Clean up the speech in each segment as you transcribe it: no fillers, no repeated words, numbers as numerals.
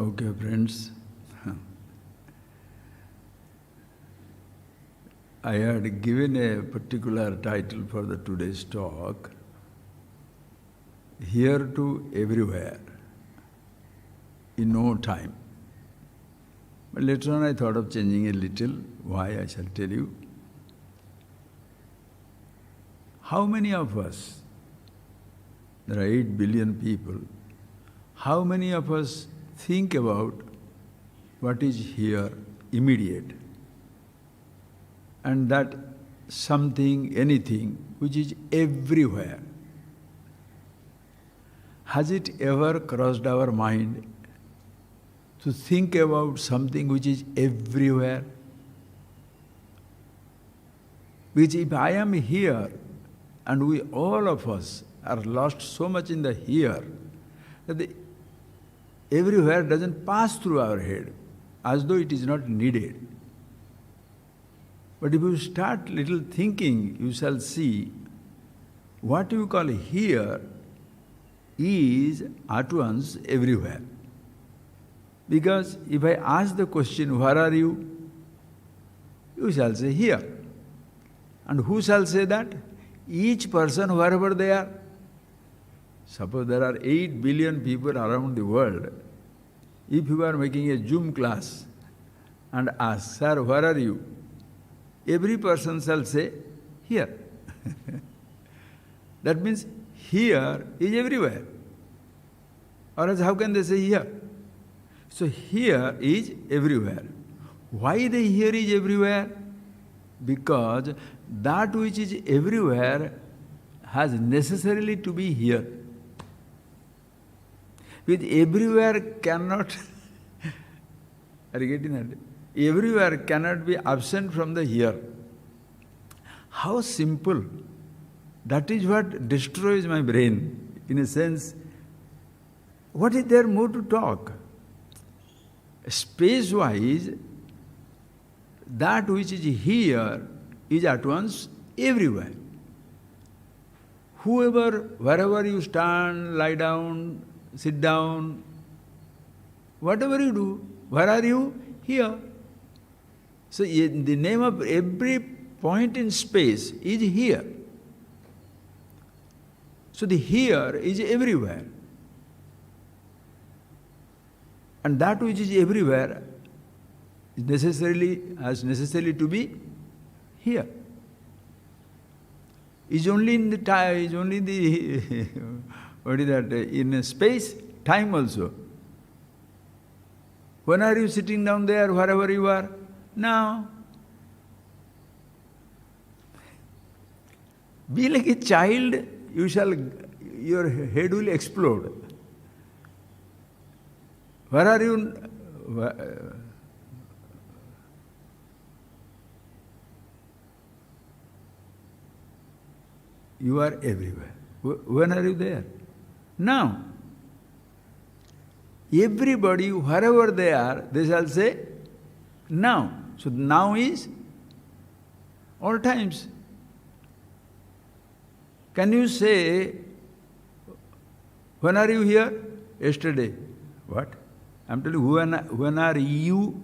Okay, friends. I had given a particular title for the today's talk, Here to Everywhere, in no time. But later on I thought of changing a little. Why, I shall tell you. How many of us, there are 8 billion people, how many of us think about what is here, immediate, and that something, anything, which is everywhere? Has it ever crossed our mind to think about something which is everywhere? Which if I am here, and we all of us are lost so much in the here, that the everywhere doesn't pass through our head, as though it is not needed. But if you start little thinking, you shall see what you call here is at once everywhere. Because if I ask the question, where are you? You shall say here. And who shall say that? Each person, wherever they are. Suppose there are 8 billion people around the world. If you are making a Zoom class and ask, sir, where are you? Every person shall say, here. That means here is everywhere. Or else how can they say here? So here is everywhere. Why the here is everywhere? Because that which is everywhere has necessarily to be here. Because everywhere cannot, are you getting that? Everywhere cannot be absent from the here. How simple. That is what destroys my brain. In a sense, what is there more to talk? Space-wise, that which is here is at once everywhere. Whoever, wherever you stand, lie down, sit down, whatever you do, where are you? Here. So in the name of every point in space is here. So the here is everywhere. And that which is everywhere is has necessarily to be here. Is only in the time, is only in the what is that? In space, time also. When are you sitting down there, wherever you are? Now. Be like a child, your head will explode. Where are you? You are everywhere. When are you there? Now. Everybody, wherever they are, they shall say, now. So now is all times. Can you say, when are you here? Yesterday. What? I'm telling you, when are you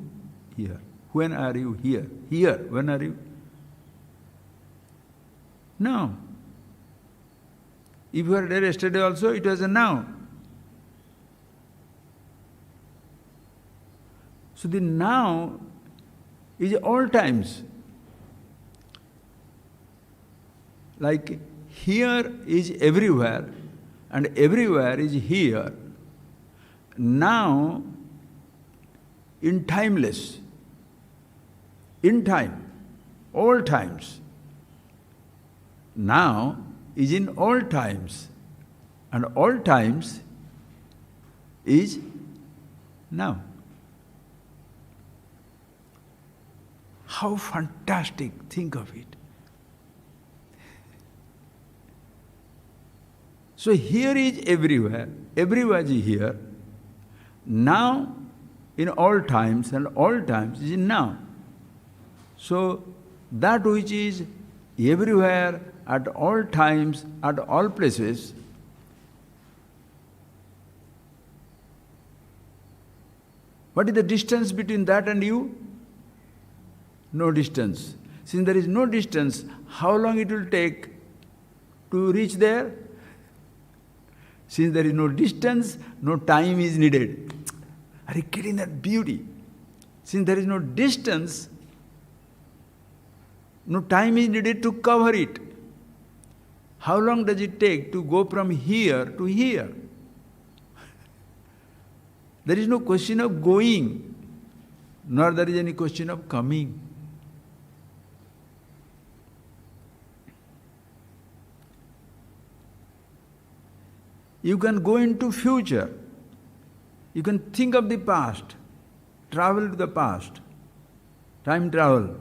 here? When are you here? Here, when are you? Now. If you were there yesterday also, it was a now. So the now is all times. Like here is everywhere and everywhere is here. Now, in timeless, in time, all times. Now is in all times, and all times is now. How fantastic, think of it. So here is everywhere, everywhere is here. Now, in all times, and all times is in now. So that which is everywhere, at all times, at all places, What is the distance between that and you? No distance. Since there is no distance, how long it will take to reach there? Since there is no distance, no time is needed. Are you getting that beauty? Since there is no distance, no time is needed to cover it. How long does it take to go from here to here? There is no question of going, nor there is any question of coming. You can go into future. You can think of the past, travel to the past, time travel.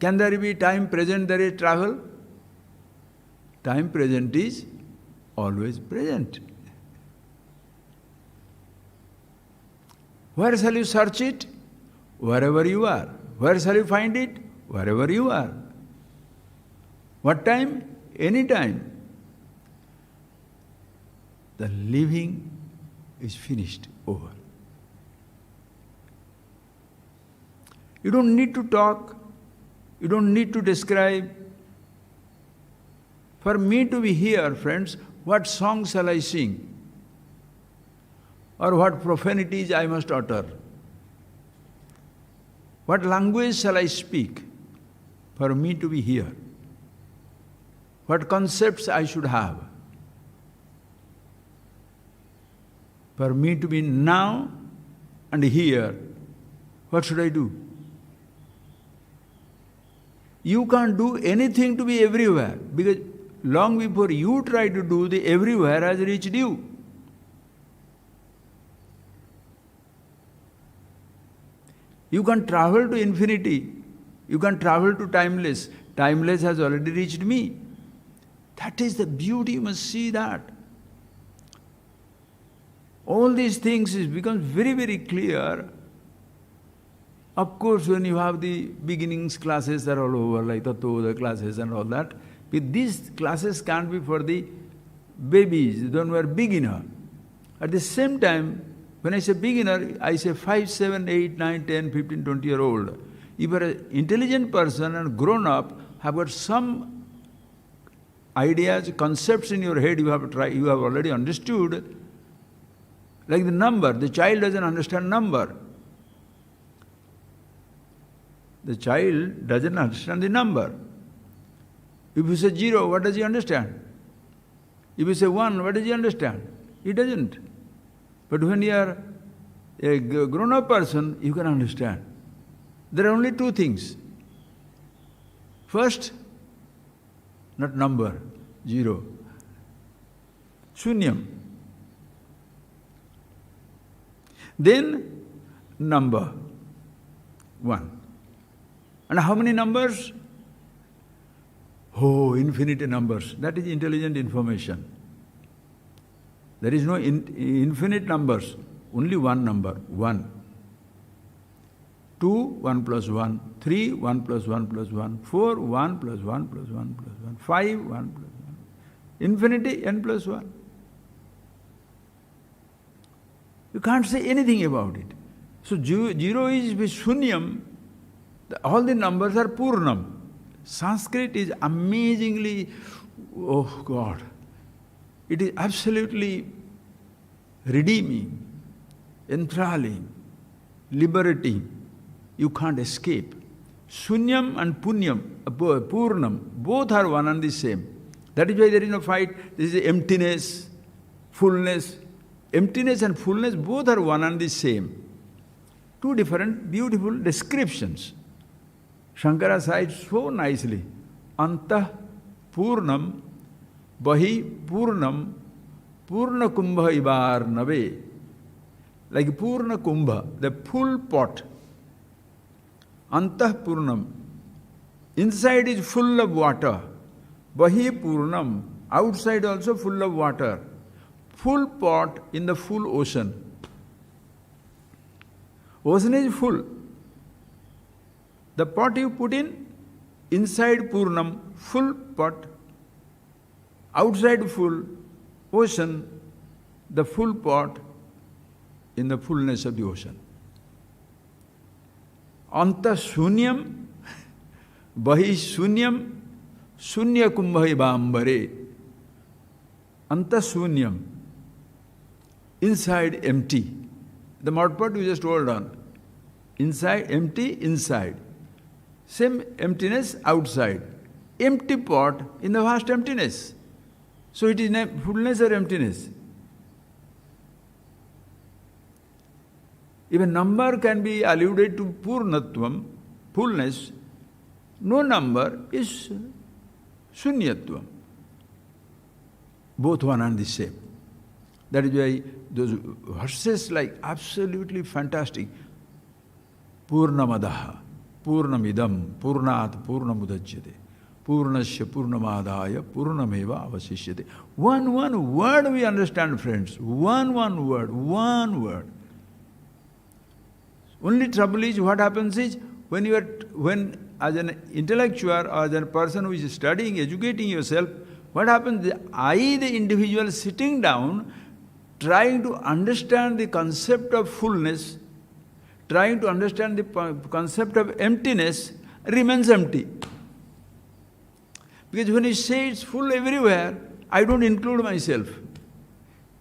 Can there be time present, there is travel? Time present is always present. Where shall you search it? Wherever you are. Where shall you find it? Wherever you are. What time? Any time. The living is finished, over. You don't need to talk, you don't need to describe. For me to be here, friends, what song shall I sing? Or what profanities I must utter? What language shall I speak for me to be here? What concepts I should have? For me to be now and here, what should I do? You can't do anything to be everywhere, because long before you try to do, the everywhere has reached you. You can travel to infinity, you can travel to timeless. Timeless has already reached me. That is the beauty, you must see that. All these things become very, very clear. Of course, when you have the beginnings classes are all over, like the classes and all that, but these classes can't be for the babies, those who are beginner. At the same time, when I say beginner, I say 5, 7, 8, 9, 10, 15, 20-year-old. If you are an intelligent person and grown up, have got some ideas, concepts in your head you have already understood. Like the number, the child doesn't understand number. The child doesn't understand the number. If you say 0, what does he understand? If you say 1, what does he understand? He doesn't. But when you are a grown-up person, you can understand. There are only two things. First, not number, 0. Shunyam. Then, number, 1. And how many numbers? Oh, infinite numbers. That is intelligent information. There is no infinite numbers, only one number, 1. 2, 1 plus 1. 3, 1 plus 1 plus 1. 4, 1 plus 1 plus 1 plus 1. 5, 1 plus 1. Infinity, n plus 1. You can't say anything about it. So 0 is Shunyam. All the numbers are Purnam. Sanskrit is amazingly, oh God, it is absolutely redeeming, enthralling, liberating. You can't escape. Shunyam and Punyam, Purnam, both are one and the same. That is why there is no fight. This is emptiness, fullness. Emptiness and fullness both are one and the same. Two different beautiful descriptions. Shankara cites so nicely. Antah Purnam Bahi Purnam Purna Kumbha Ivar Nave. Like Purna Kumbha, the full pot. Antah Purnam. Inside is full of water. Bahi Purnam. Outside also full of water. Full pot in the full ocean. Ocean is full. The pot you put in, inside Purnam, full pot, outside full, ocean, the full pot, in the fullness of the ocean. Anta shunyam, bahi shunyam, shunya kumbhahi bambare. Anta shunyam, inside empty. The mud pot you just hold on. Inside empty, inside. Same emptiness outside. Empty pot in the vast emptiness. So it is fullness or emptiness. Even number can be alluded to purnatvam, fullness. No number is shunyatvam. Both one and the same. That is why those verses like absolutely fantastic. Purnamadaha, Purnamidam, Purnat, Purnamudachyate, Purnasya, Purnamadaya, Purnameva avasishyate. One word we understand, friends. One word. Only trouble is, what happens is, when as an intellectual or as a person who is studying, educating yourself, what happens? I, the individual sitting down, trying to understand the concept of fullness, trying to understand the concept of emptiness, remains empty. Because when you say it's full everywhere, I don't include myself.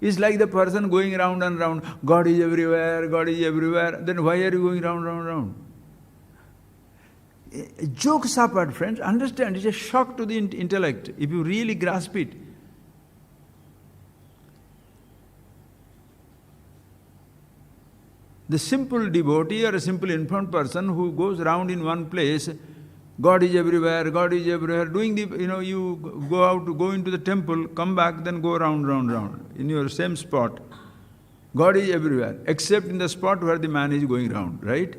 It's like the person going round and round, God is everywhere, then why are you going round? Jokes apart, friends, understand, it's a shock to the intellect, if you really grasp it. The simple devotee or a simple informed person who goes round in one place, God is everywhere, doing you go into the temple, come back, then go round, in your same spot. God is everywhere, except in the spot where the man is going round, right?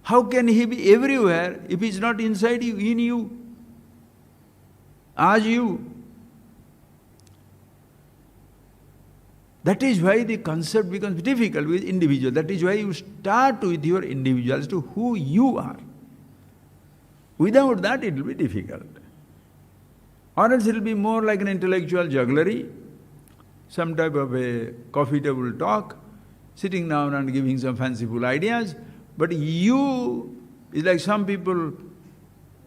How can he be everywhere if he is not inside you, in you, as you? That is why the concept becomes difficult with individual. That is why you start with your individual as to who you are. Without that, it will be difficult. Or else it will be more like an intellectual jugglery, some type of a coffee table talk, sitting down and giving some fanciful ideas. But you is like some people,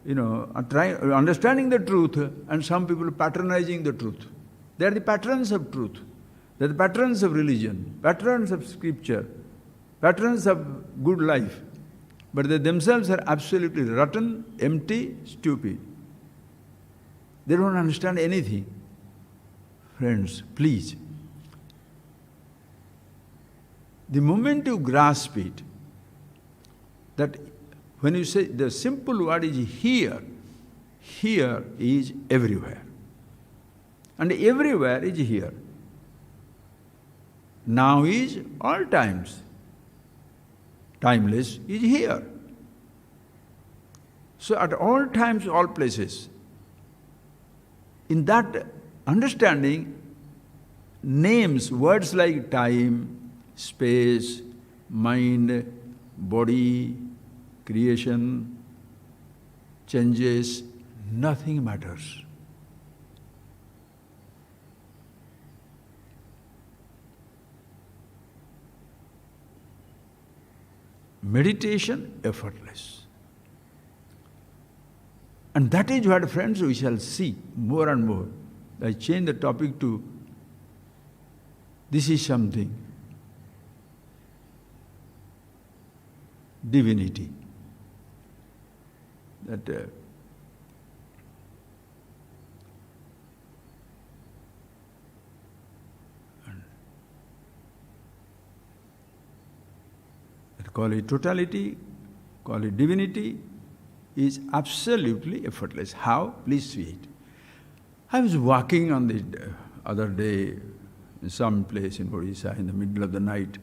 are understanding the truth, and some people patronizing the truth. They are the patrons of truth. They are the patrons of religion, patrons of scripture, patrons of good life. But they themselves are absolutely rotten, empty, stupid. They don't understand anything. Friends, please. The moment you grasp it, that when you say the simple word is here, here is everywhere. And everywhere is here. Now is all times. Timeless is here. So at all times, all places. In that understanding, names, words like time, space, mind, body, creation, changes, nothing matters. Meditation, effortless. And that is what, friends, we shall see more and more. I change the topic to, this is something. Divinity. That they call it totality, call it divinity, is absolutely effortless. How? Please see it. I was walking on the other day in some place in Odisha in the middle of the night.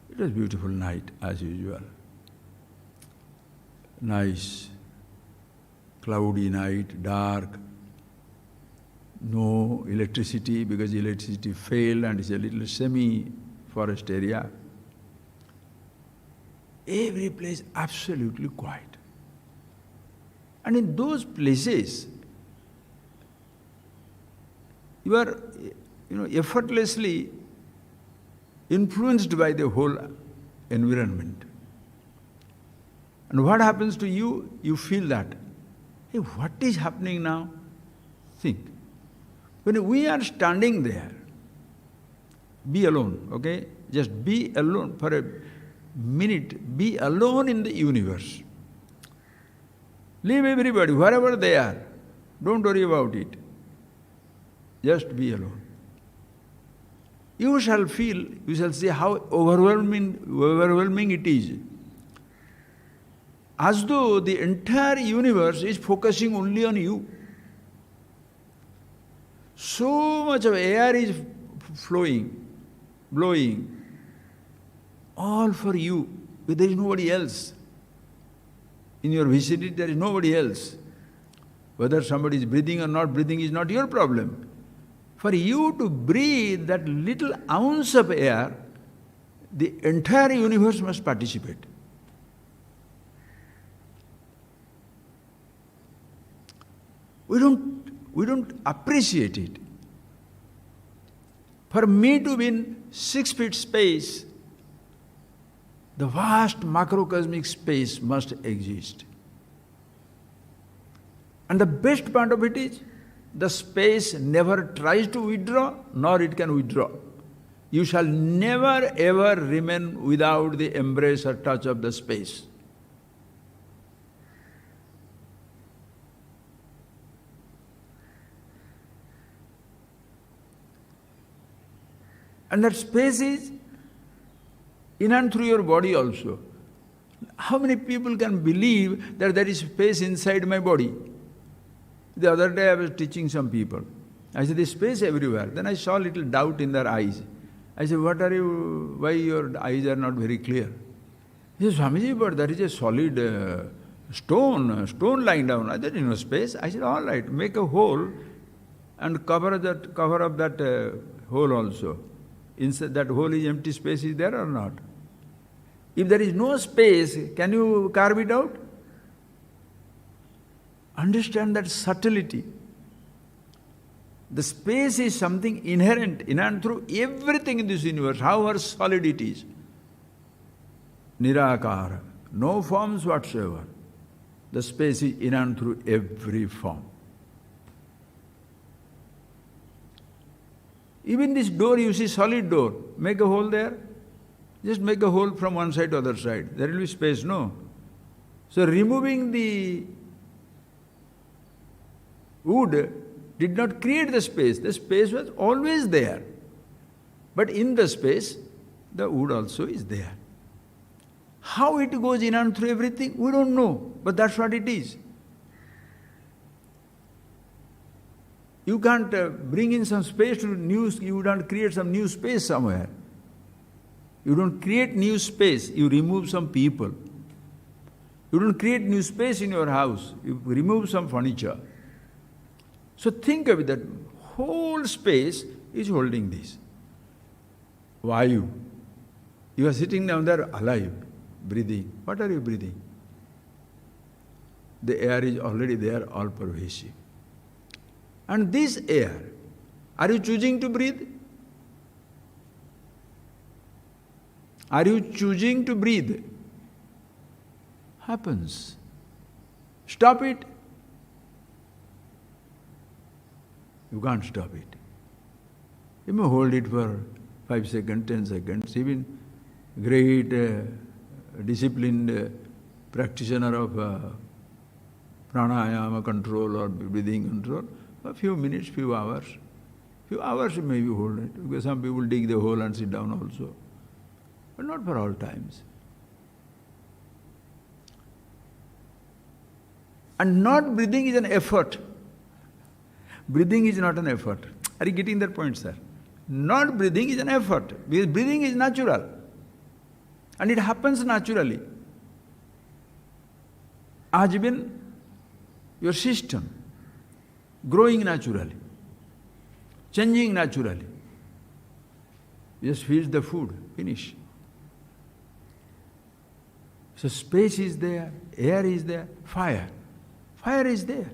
It was a beautiful night as usual. Nice, cloudy night, dark, no electricity because electricity failed and it's a little semi-forest area. Every place absolutely quiet. And in those places, you are, effortlessly influenced by the whole environment. And what happens to you? You feel that. Hey, what is happening now? Think. When we are standing there, be alone, okay? Just be alone for a minute. Be alone in the universe. Leave everybody, wherever they are. Don't worry about it. Just be alone. You shall feel, you shall see how overwhelming it is. As though the entire universe is focusing only on you. So much of air is flowing, blowing, all for you. There is nobody else. In your vicinity, there is nobody else. Whether somebody is breathing or not breathing is not your problem. For you to breathe that little ounce of air, the entire universe must participate. We don't appreciate it. For me to be in 6 feet space, the vast macrocosmic space must exist. And the best part of it is, the space never tries to withdraw, nor it can withdraw. You shall never ever remain without the embrace or touch of the space. And that space is in and through your body also. How many people can believe that there is space inside my body? The other day I was teaching some people. I said, there's space everywhere. Then I saw a little doubt in their eyes. I said, why your eyes are not very clear? He said, Swamiji, but there is a solid stone lying down. I said, no space. I said, all right, make a hole and cover up that hole also. Inside that hole is empty space, is there or not? If there is no space, can you carve it out? Understand that subtlety. The space is something inherent in and through everything in this universe, however solid it is. Nirakara, no forms whatsoever. The space is in and through every form. Even this door, you see, solid door, make a hole there. Just make a hole from one side to other side. There will be space, no? So removing the wood did not create the space. The space was always there. But in the space, the wood also is there. How it goes in and through everything, we don't know. But that's what it is. You can't bring in some space to you don't create some new space somewhere. You don't create new space, you remove some people. You don't create new space in your house, you remove some furniture. So think of it, that whole space is holding this. Vayu. You are sitting down there alive, breathing. What are you breathing? The air is already there, all pervasive. And this air, are you choosing to breathe? Are you choosing to breathe? Happens. Stop it. You can't stop it. You may hold it for 5 seconds, 10 seconds. Even great disciplined practitioner of pranayama control or breathing control, a few minutes, few hours you maybe hold it. Because some people dig the hole and sit down also. But not for all times. And not breathing is an effort. Breathing is not an effort. Are you getting that point, sir? Not breathing is an effort. Because breathing is natural. And it happens naturally. Has been your system growing naturally, changing naturally. Just feeds the food, finish. So space is there, air is there, fire. Fire is there.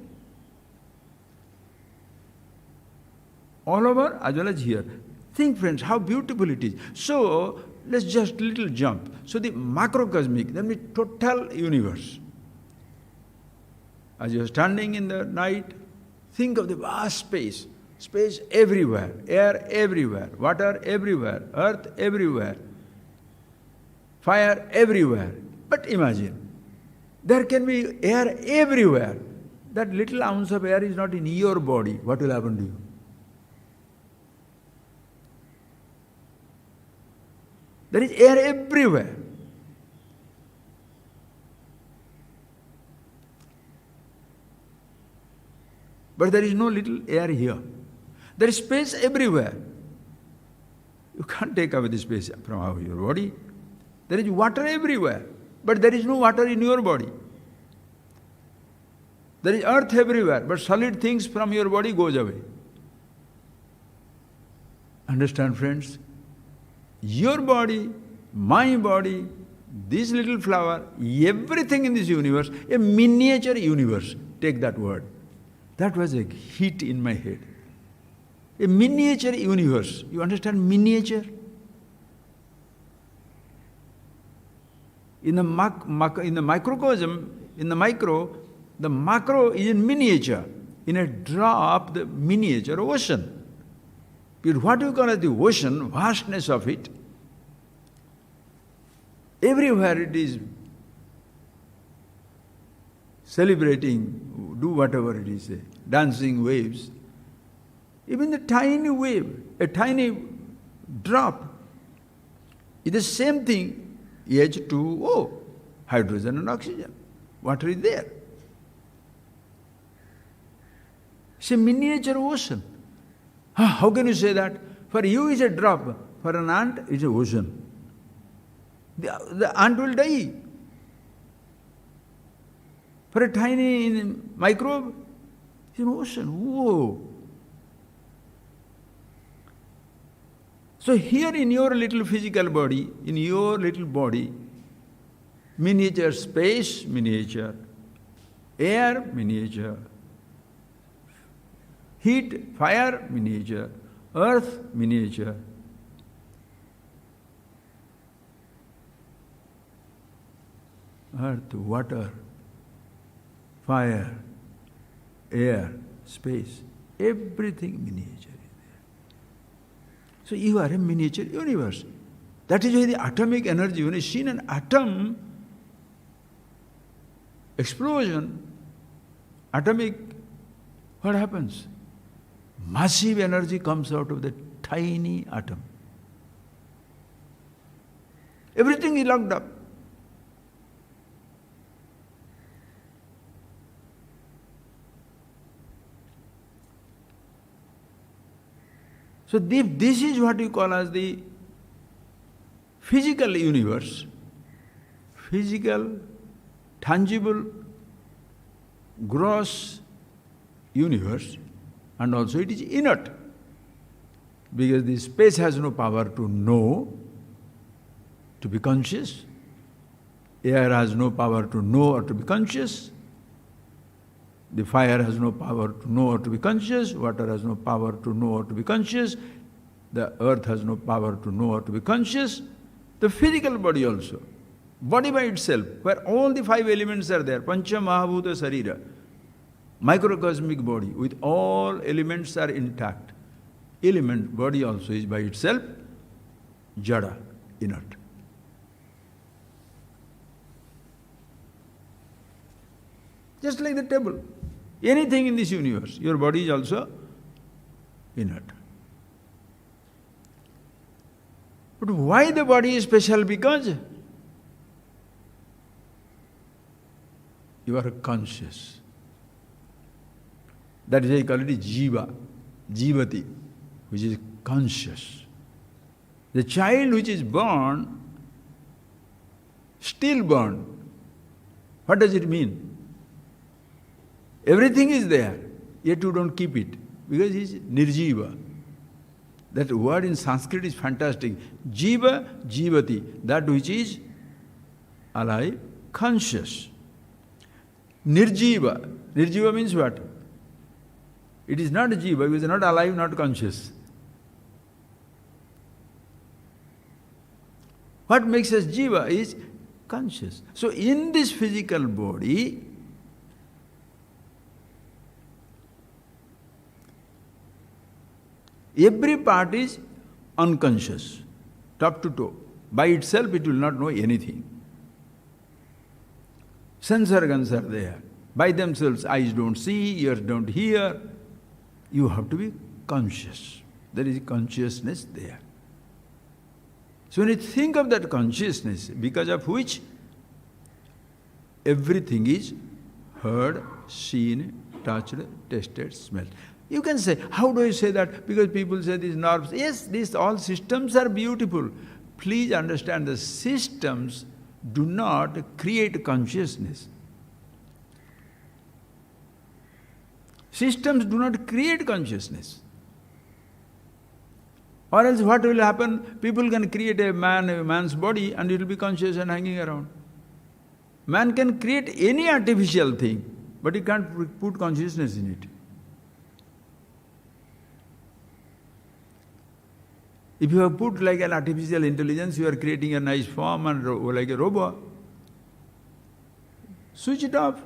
All over as well as here. Think, friends, how beautiful it is. So, let's just little jump. So the macrocosmic, that means total universe. As you are standing in the night, think of the vast space. Space everywhere, air everywhere, water everywhere, earth everywhere, fire everywhere. But imagine, there can be air everywhere. That little ounce of air is not in your body. What will happen to you? There is air everywhere. But there is no little air here. There is space everywhere. You can't take away the space from your body. There is water everywhere, but there is no water in your body. There is earth everywhere, but solid things from your body goes away. Understand, friends? Your body, my body, this little flower, everything in this universe, a miniature universe. Take that word. That was a hit in my head. A miniature universe. You understand miniature? In the microcosm, in the micro, the macro is in miniature. In a drop, the miniature ocean. But what you call as the ocean, vastness of it, everywhere it is celebrating, do whatever it is, dancing waves. Even the tiny wave, a tiny drop, is the same thing, H2O, hydrogen and oxygen. Water is there. It's a miniature ocean. How can you say that? For you it's a drop, for an ant it's an ocean. The ant will die. For a tiny microbe, it's an ocean. Whoa! So here in your little physical body, in your little body, miniature space, miniature, air, miniature, heat, fire, miniature, earth, miniature. Earth, water, fire, air, space, everything miniature. So you are a miniature universe. That is why the atomic energy, when you see an atom explosion, atomic, what happens? Massive energy comes out of the tiny atom. Everything is locked up. So this is what you call as the physical universe, physical, tangible, gross universe, and also it is inert, because the space has no power to know, to be conscious. Air has no power to know or to be conscious. The fire has no power to know or to be conscious. Water has no power to know or to be conscious. The earth has no power to know or to be conscious. The physical body also. Body by itself, where all the five elements are there. Pancha Mahabhuta Sarira. Microcosmic body, with all elements are intact. Element, body also is by itself jada, inert. Just like the table. Anything in this universe, your body is also inert. But why the body is special? Because you are conscious. That is why I call it jiva, jivati, which is conscious. The child which is born, stillborn, what does it mean? Everything is there, yet you don't keep it, because it's nirjiva. That word in Sanskrit is fantastic. Jiva, jivati, that which is alive, conscious. Nirjiva. Nirjiva means what? It is not jiva, because it is not alive, not conscious. What makes us jiva is conscious. So in this physical body, every part is unconscious, top to toe. By itself it will not know anything. Sense organs are there. By themselves, eyes don't see, ears don't hear. You have to be conscious. There is consciousness there. So when you think of that consciousness, because of which everything is heard, seen, touched, tasted, smelled. You can say, how do I say that? Because people say these nerves. Yes, these all systems are beautiful. Please understand, the systems do not create consciousness. Systems do not create consciousness. Or else what will happen? People can create a man's body and it will be conscious and hanging around. Man can create any artificial thing, but he can't put consciousness in it. If you have put like an artificial intelligence, you are creating a nice form and like a robot. Switch it off.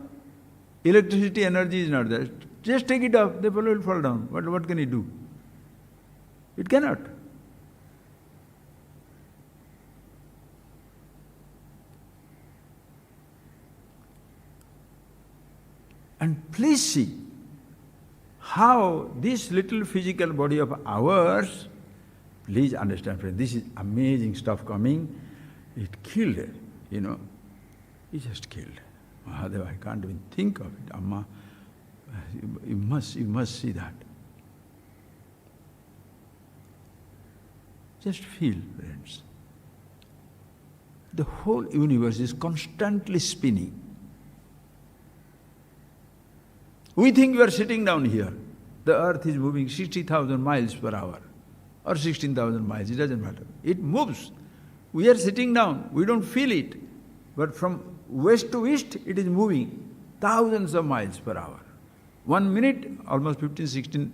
Electricity energy is not there. Just take it off, the fellow will fall down. What can he do? It cannot. And please see how this little physical body of ours, please understand, friend, this is amazing stuff coming. It killed, it just killed. Mahadeva, I can't even think of it. Amma, you must see that. Just feel, friends. The whole universe is constantly spinning. We think we are sitting down here. The earth is moving 60,000 miles per hour or 16,000 miles, it doesn't matter. It moves. We are sitting down, we don't feel it. But from west to east, it is moving thousands of miles per hour. 1 minute, almost 15, 16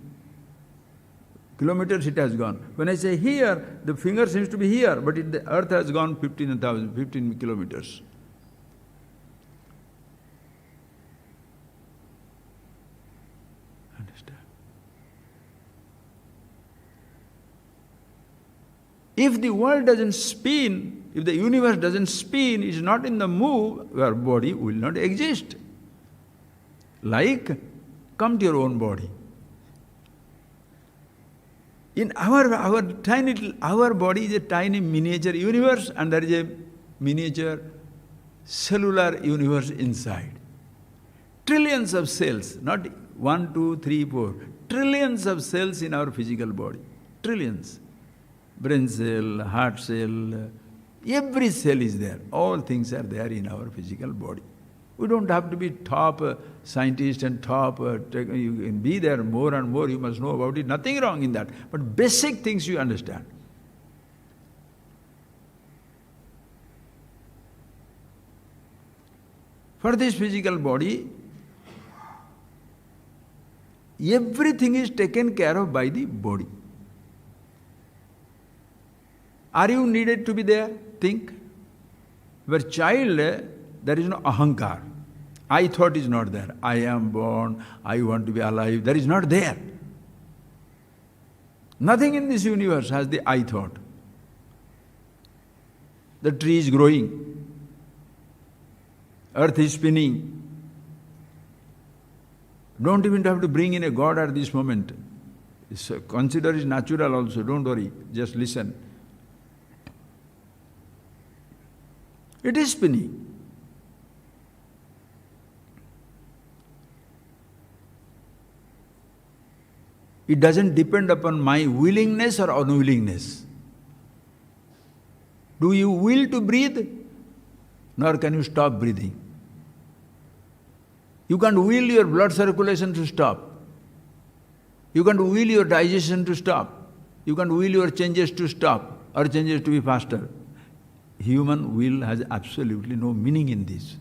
kilometers it has gone. When I say here, the finger seems to be here, but the earth has gone 15 kilometers. Understand? If the world doesn't spin, if the universe doesn't spin, is not in the move, your body will not exist. Like, come to your own body. In our body is a tiny miniature universe, and there is a miniature cellular universe inside. Trillions of cells, not 1, 2, 3, 4. Trillions of cells in our physical body. Trillions. Brain cell, heart cell, every cell is there. All things are there in our physical body. We don't have to be top scientist and top, you can be there more and more, you must know about it. Nothing wrong in that. But basic things you understand. For this physical body, everything is taken care of by the body. Are you needed to be there? Think. Where child, there is no ahankar. I thought is not there. I am born, I want to be alive. That is not there. Nothing in this universe has the I thought. The tree is growing. Earth is spinning. Don't even have to bring in a God at this moment. Consider it natural also, don't worry. Just listen. It is spinning. It doesn't depend upon my willingness or unwillingness. Do you will to breathe? Nor can you stop breathing. You can't will your blood circulation to stop. You can't will your digestion to stop. You can't will your changes to stop or changes to be faster. Human will has absolutely no meaning in this.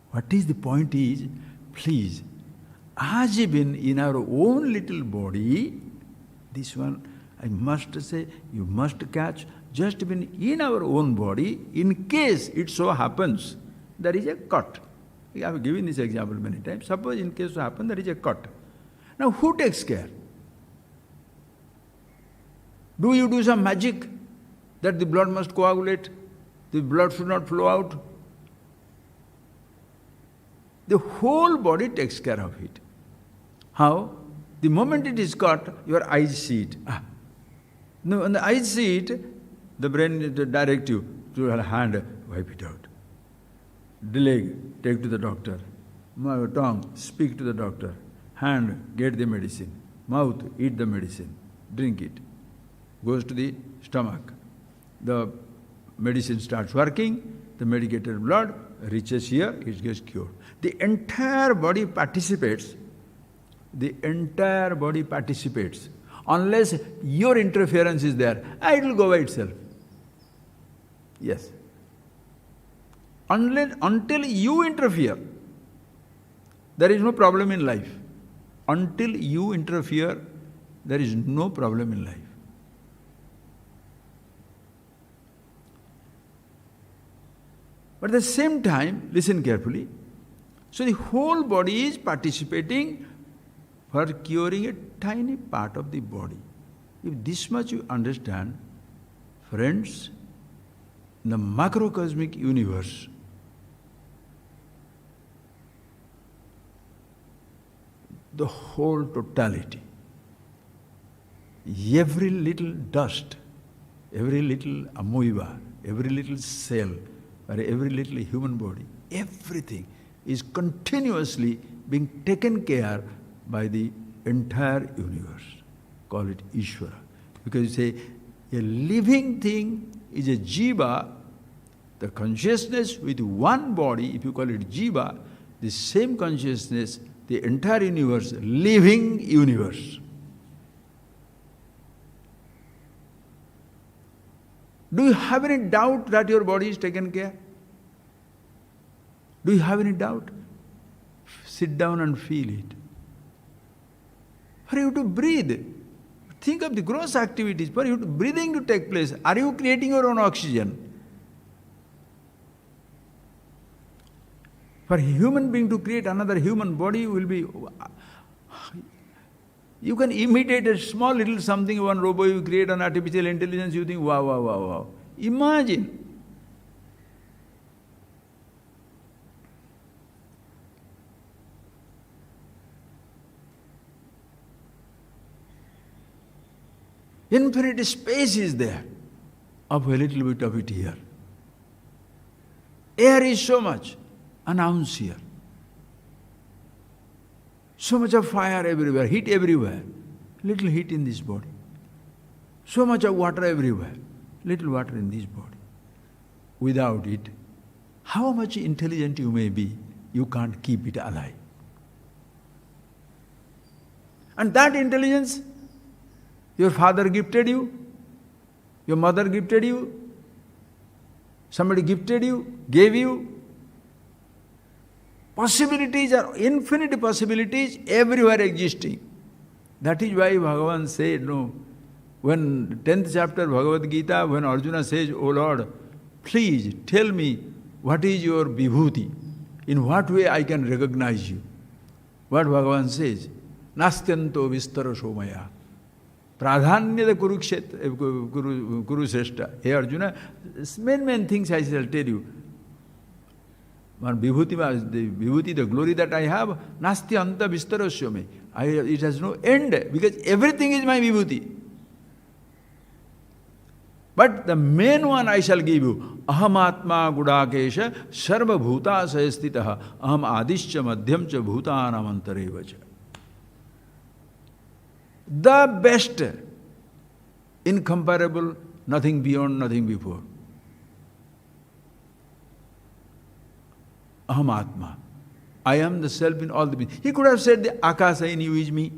What is the point is, please, as even in our own little body, this one I must say, you must catch, just even in our own body, in case it so happens, there is a cut. I have given this example many times. Suppose in case so happens, there is a cut. Now who takes care? Do you do some magic that the blood must coagulate, the blood should not flow out? The whole body takes care of it. How? The moment it is cut, your eyes see it. No, when the eyes see it, the brain directs you to your hand, wipe it out. The leg, take to the doctor. Tongue, speak to the doctor. Hand, get the medicine. Mouth, eat the medicine. Drink it. Goes to the stomach. The medicine starts working, the medicated blood reaches here, it gets cured. The entire body participates. The entire body participates. Unless your interference is there, it will go by itself. Yes. Until you interfere, there is no problem in life. Until you interfere, there is no problem in life. But at the same time, listen carefully, so the whole body is participating for curing a tiny part of the body. If this much you understand, friends, in the macrocosmic universe, the whole totality, every little dust, every little amoeba, every little cell, or every little human body, everything is continuously being taken care by the entire universe. Call it Ishvara. Because you say, a living thing is a jiva, the consciousness with one body, if you call it jiva, the same consciousness, the entire universe, living universe. Do you have any doubt that your body is taken care? Do you have any doubt? Sit down and feel it. For you to breathe, think of the gross activities. For you to breathing to take place, are you creating your own oxygen? For a human being to create another human body will be... You can imitate a small little something, one robot, you create an artificial intelligence, you think, wow, wow, wow, wow. Imagine. Infinite space is there, of a little bit of it here. Air is so much, an ounce here. So much of fire everywhere, heat everywhere, little heat in this body. So much of water everywhere, little water in this body. Without it, how much intelligent you may be, you can't keep it alive. And that intelligence, your father gifted you, your mother gifted you, somebody gifted you, gave you. Possibilities are infinite possibilities everywhere existing. That is why Bhagavan said, no, when 10th chapter Bhagavad Gita, when Arjuna says, "O Lord, please tell me what is your vibhuti, in what way I can recognize you." What Bhagavan says, "Nastyanto vistara somaya, pradhanyada kuru sreshta." Hey Arjuna, main things I shall tell you. One vibhuti, the glory that I have, nasti anta vistarasya me. It has no end, because everything is my vibhuti. But the main one I shall give you, aham atma gudakesha sarva bhuta sayastitaha aham adishya madhyam cha bhutanam antarevacha. The best, incomparable, nothing beyond, nothing before. Aham Atma. I am the self in all the beings. He could have said the akasa in you is me,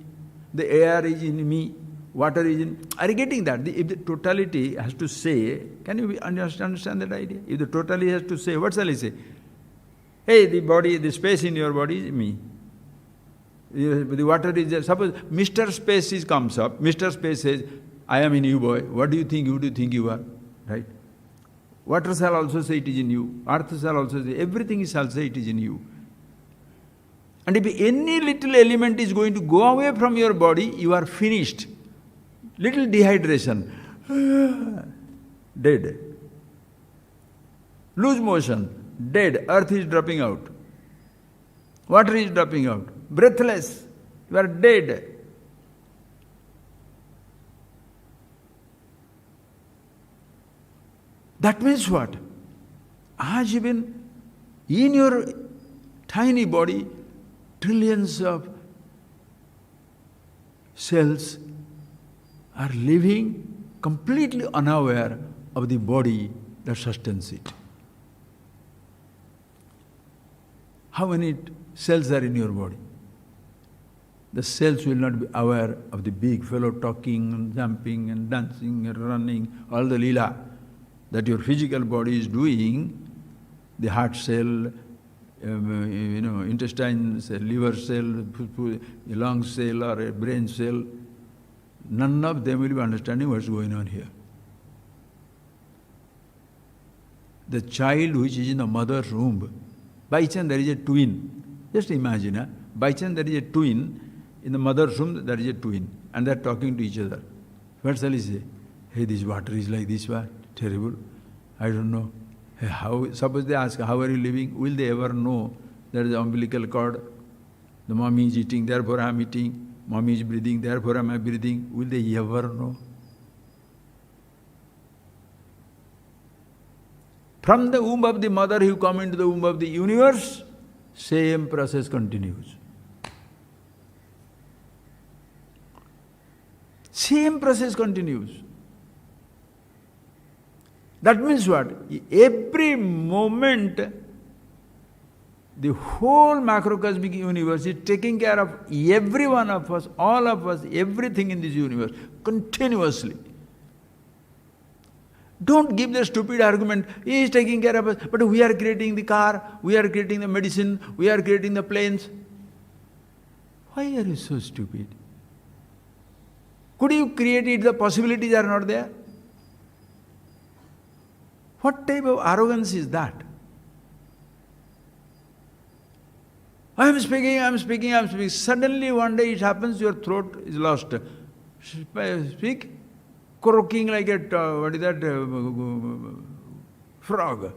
the air is in me, water is in... Are you getting that? If the totality has to say, can you understand that idea? If the totality has to say, what shall he say? Hey, the body, the space in your body is me. The water is there. Suppose Mr. Space comes up. Mr. Space says, I am in you, boy. What do you think? Who do you think you are? Right? Water shall also say it is in you. Earth shall also say, everything shall say it is in you. And if any little element is going to go away from your body, you are finished. Little dehydration. Dead. Lose motion. Dead. Earth is dropping out. Water is dropping out. Breathless. You are dead. That means what? As even in your tiny body, trillions of cells are living completely unaware of the body that sustains it. How many cells are in your body? The cells will not be aware of the big fellow talking and jumping and dancing and running, all the lila that your physical body is doing. The heart cell, intestine cell, liver cell, lung cell or a brain cell, none of them will be understanding what's going on here. The child which is in the mother's womb, by chance there is a twin. Just imagine, by chance there is a twin, in the mother's womb there is a twin, and they are talking to each other. What shall he say? Hey, this water is like this, what? Terrible. I don't know. Hey, how? Suppose they ask, how are you living? Will they ever know there is the umbilical cord? The mommy is eating, therefore I am eating. Mommy is breathing, therefore I am breathing. Will they ever know? From the womb of the mother, you come into the womb of the universe, same process continues. Same process continues. That means what? Every moment, the whole macrocosmic universe is taking care of every one of us, all of us, everything in this universe, continuously. Don't give the stupid argument, he is taking care of us, but we are creating the car, we are creating the medicine, we are creating the planes. Why are you so stupid? Could you create it? The possibilities are not there. What type of arrogance is that? I am speaking. Suddenly one day it happens, your throat is lost. Speak, croaking like a, frog.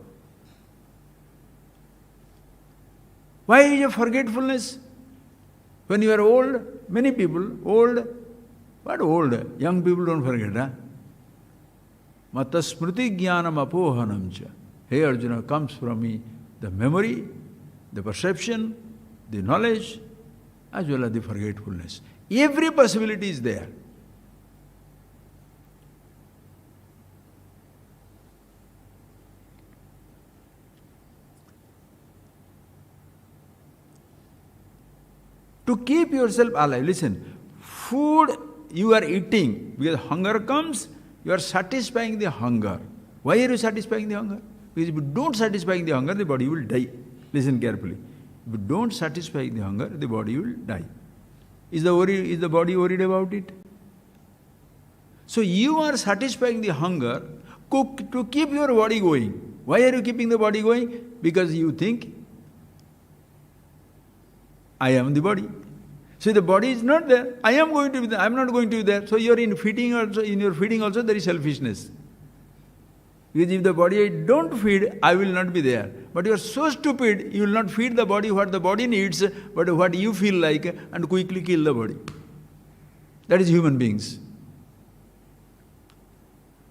Why is a forgetfulness? When you are old, many people, old, what old? Young people don't forget, huh? Mata smriti jnanam apohanamcha. Hey Arjuna, comes from me the memory, the perception, the knowledge, as well as the forgetfulness. Every possibility is there. To keep yourself alive, listen, food you are eating, because hunger comes, you are satisfying the hunger. Why are you satisfying the hunger? Because if you don't satisfy the hunger, the body will die. Listen carefully. If you don't satisfy the hunger, the body will die. Is the body worried about it? So you are satisfying the hunger to keep your body going. Why are you keeping the body going? Because you think, I am the body. So the body is not there. I am going to be there. I am not going to be there. So you are in your feeding also there is selfishness. Because if the body I don't feed, I will not be there. But you are so stupid, you will not feed the body what the body needs, but what you feel like, and quickly kill the body. That is human beings.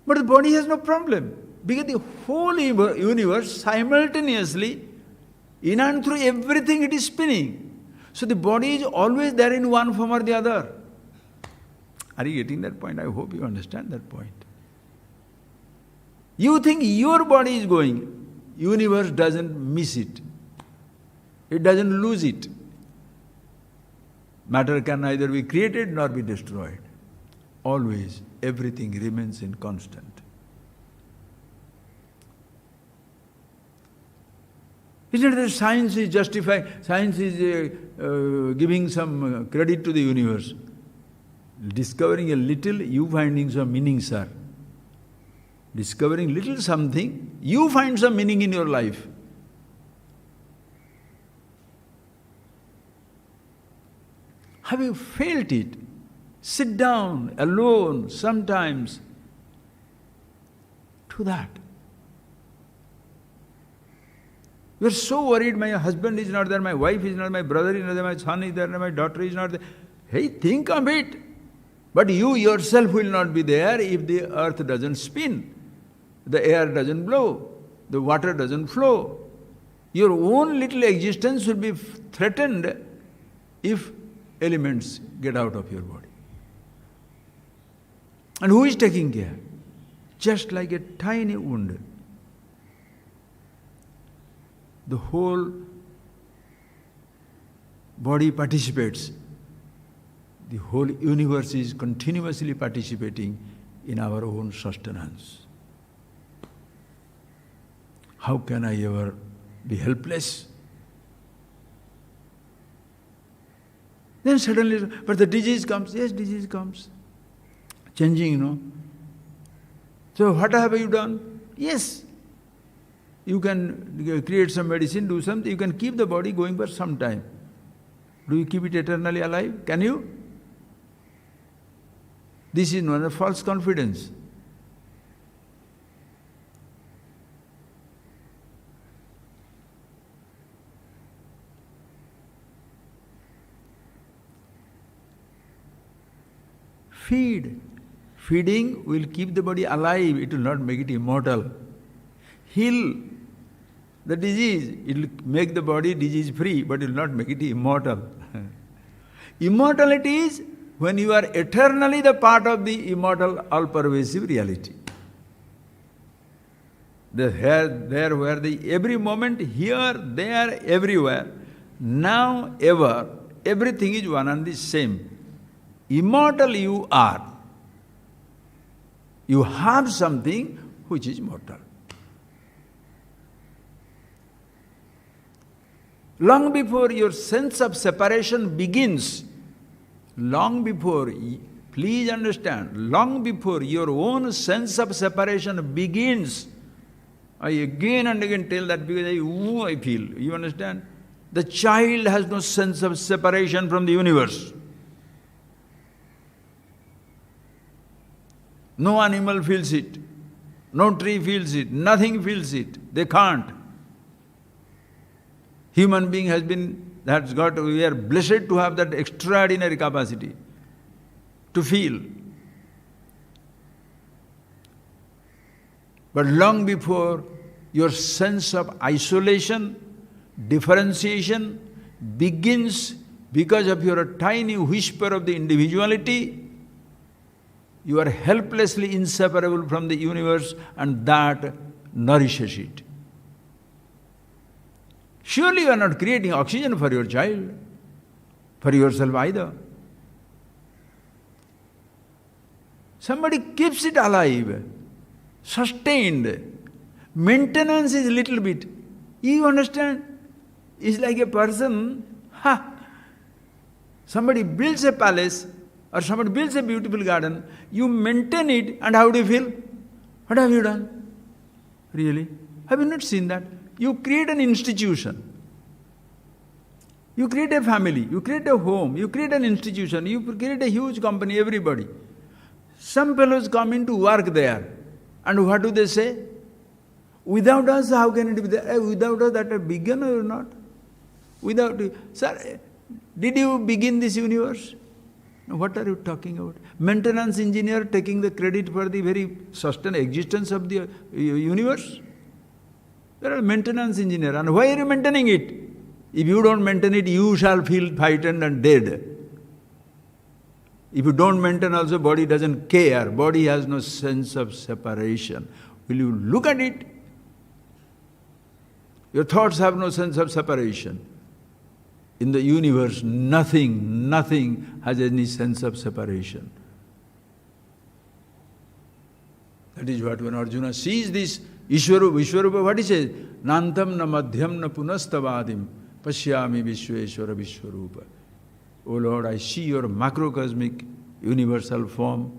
But the body has no problem. Because the whole universe simultaneously, in and through everything it is spinning. So the body is always there in one form or the other. Are you getting that point? I hope you understand that point. You think your body is going, universe doesn't miss it. It doesn't lose it. Matter can neither be created nor be destroyed. Always, everything remains in constant. Isn't it that science is justifying, science is giving some credit to the universe? Discovering a little, you finding some meaning, sir. Discovering little something, you find some meaning in your life. Have you felt it? Sit down alone sometimes. Do that. You are so worried, my husband is not there, my wife is not there, my brother is not there, my son is there, my daughter is not there. Hey, think of it. But you yourself will not be there if the earth doesn't spin, the air doesn't blow, the water doesn't flow. Your own little existence will be threatened if elements get out of your body. And who is taking care? Just like a tiny wound. The whole body participates. The whole universe is continuously participating in our own sustenance. How can I ever be helpless? Then suddenly, but the disease comes. Yes, disease comes. Changing, So what have you done? Yes. You can create some medicine, do something. You can keep the body going for some time. Do you keep it eternally alive? Can you? This is not a false confidence. Feed. Feeding will keep the body alive, it will not make it immortal. Heal the disease, it will make the body disease-free, but it will not make it immortal. Immortality is when you are eternally the part of the immortal, all-pervasive reality. There where the every moment, here, there, everywhere, now, ever, everything is one and the same. Immortal you are. You have something which is mortal. Long before your sense of separation begins, long before, please understand, long before your own sense of separation begins, I again and again tell that because I feel, you understand? The child has no sense of separation from the universe. No animal feels it, no tree feels it, nothing feels it, they can't. Human being we are blessed to have that extraordinary capacity to feel. But long before your sense of isolation, differentiation begins because of your tiny whisper of the individuality, you are helplessly inseparable from the universe, and that nourishes it. Surely you are not creating oxygen for your child, for yourself either. Somebody keeps it alive, sustained. Maintenance is little bit. You understand? It's like a person, somebody builds a palace, or somebody builds a beautiful garden, you maintain it, and how do you feel? What have you done? Really? Have you not seen that? You create an institution. You create a family, you create a home, you create an institution, you create a huge company, everybody. Some fellows come in to work there, and what do they say? Without us, how can it be there? Without us, that began or not? Without you. Sir, did you begin this universe? What are you talking about? Maintenance engineer taking the credit for the very existence of the universe? There are maintenance engineer, and why are you maintaining it? If you don't maintain it, you shall feel frightened and dead. If you don't maintain also, body doesn't care. Body has no sense of separation. Will you look at it? Your thoughts have no sense of separation. In the universe, nothing has any sense of separation. That is what when Arjuna sees this Vishwarupa, what he says? Nantam na madhyam na punastavadim pashyami Vishweshwara Vishwarupa. O Lord, I see your macrocosmic universal form.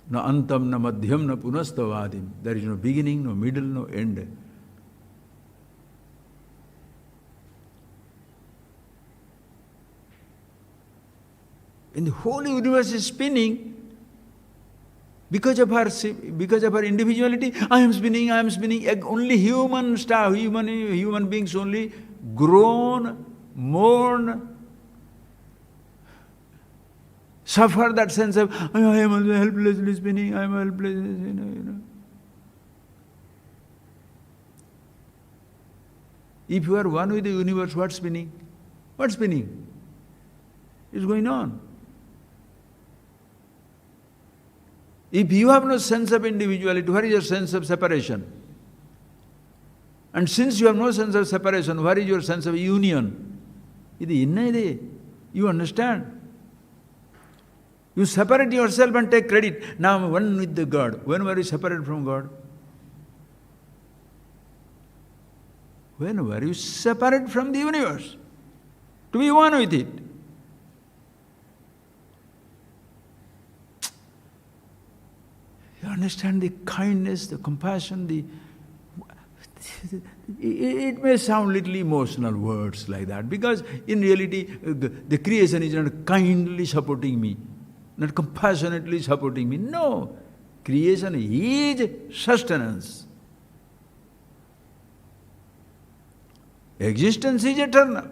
Na antam na madhyam na punastavadim. There is no beginning, no middle, no end. And the whole universe is spinning because of her individuality. I am spinning. Only human beings only groan, mourn, suffer that sense of, I am helplessly spinning, I am helpless, If you are one with the universe, what's spinning? What's spinning? It's going on. If you have no sense of individuality, where is your sense of separation? And since you have no sense of separation, where is your sense of union? You understand? You separate yourself and take credit. Now I'm one with the God. When were you separated from God? When were you separate from the universe? To be one with it. You understand the kindness, the compassion, it may sound little emotional words like that, because in reality the creation is not kindly supporting me, not compassionately supporting me. No, creation is sustenance. Existence is eternal.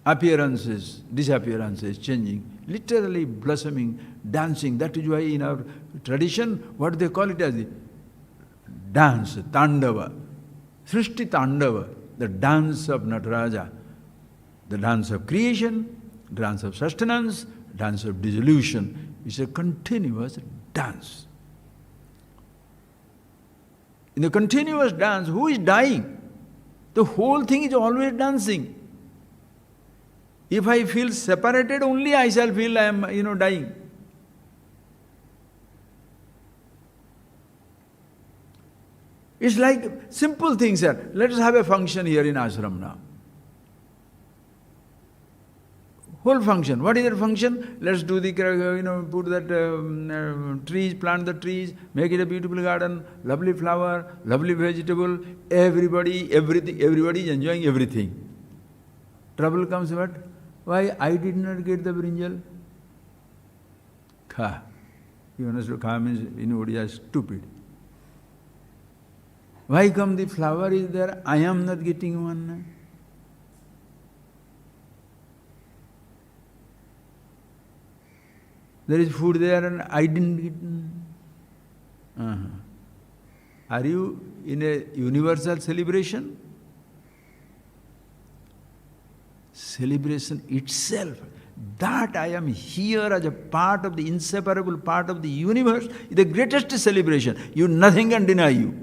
Appearances, disappearances, changing, literally blossoming, dancing. That is why in our tradition, what they call it as the dance, Tandava, Srishti Tandava, the dance of Nataraja, the dance of creation, dance of sustenance, dance of dissolution. It's a continuous dance. In the continuous dance, who is dying? The whole thing is always dancing. If I feel separated, only I shall feel I am, dying. It's like simple things, sir. Let us have a function here in ashram now. Whole function. What is that function? Let's do the, put that trees, plant the trees, make it a beautiful garden, lovely flower, lovely vegetable. Everybody is enjoying everything. Trouble comes what? Why I did not get the brinjal? Kha. You understand? Kha means in Odia stupid. Why come the flower is there? I am not getting one. There is food there and I didn't get. Are you in a universal celebration? Celebration itself, that I am here as a part of the inseparable part of the universe, is the greatest celebration. Nothing can deny you.